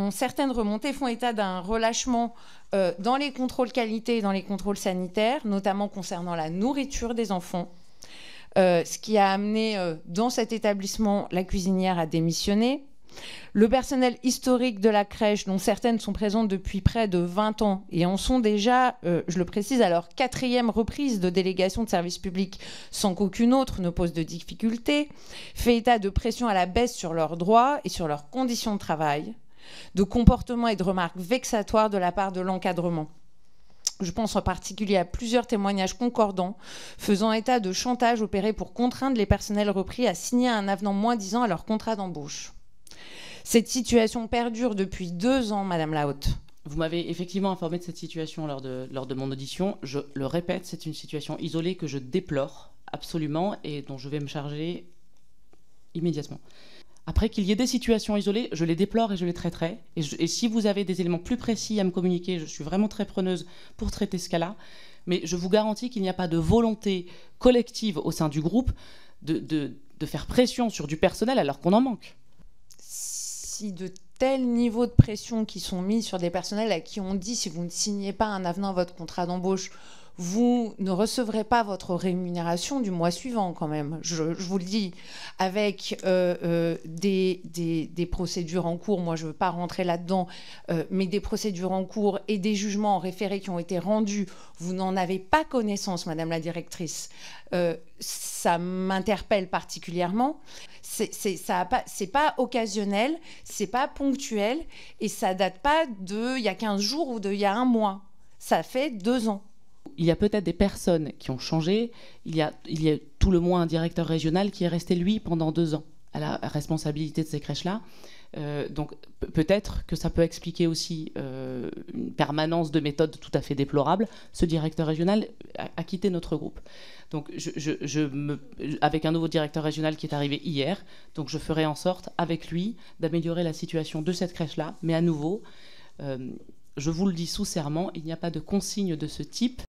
selon certaines remontées, font état d'un relâchement dans les contrôles qualité et dans les contrôles sanitaires, notamment concernant la nourriture des enfants, ce qui a amené dans cet établissement la cuisinière à démissionner. Le personnel historique de la crèche, dont certaines sont présentes depuis près de 20 ans et en sont déjà, je le précise, à leur 4e reprise de délégation de service public sans qu'aucune autre ne pose de difficultés, fait état de pression à la baisse sur leurs droits et sur leurs conditions de travail, de comportements et de remarques vexatoires de la part de l'encadrement. Je pense en particulier à plusieurs témoignages concordants faisant état de chantage opéré pour contraindre les personnels repris à signer un avenant moins-disant à leur contrat d'embauche. Cette situation perdure depuis 2 ans, Madame la Haute. Vous m'avez effectivement informé de cette situation lors de mon audition. Je le répète, c'est une situation isolée que je déplore absolument et dont je vais me charger immédiatement. Après qu'il y ait des situations isolées, je les déplore et je les traiterai. Et si vous avez des éléments plus précis à me communiquer, je suis vraiment très preneuse pour traiter ce cas-là. Mais je vous garantis qu'il n'y a pas de volonté collective au sein du groupe de faire pression sur du personnel alors qu'on en manque. Si de tels niveaux de pression qui sont mis sur des personnels à qui on dit si vous ne signez pas un avenant à votre contrat d'embauche, vous ne recevrez pas votre rémunération du mois suivant quand même. Je vous le dis, avec des procédures en cours, moi je ne veux pas rentrer là-dedans, mais des procédures en cours et des jugements en référé qui ont été rendus, vous n'en avez pas connaissance, Madame la directrice. Ça m'interpelle particulièrement. C'est pas occasionnel, c'est pas ponctuel et ça date pas d'il y a 15 jours ou d'il y a 1 mois. Ça fait 2 ans. Il y a peut-être des personnes qui ont changé. Il y a tout le moins un directeur régional qui est resté, lui, pendant 2 ans à la responsabilité de ces crèches-là. Donc peut-être que ça peut expliquer aussi une permanence de méthodes tout à fait déplorable. Ce directeur régional a quitté notre groupe. Donc avec un nouveau directeur régional qui est arrivé hier, donc je ferai en sorte avec lui d'améliorer la situation de cette crèche-là. Mais à nouveau, je vous le dis sous serment, il n'y a pas de consigne de ce type.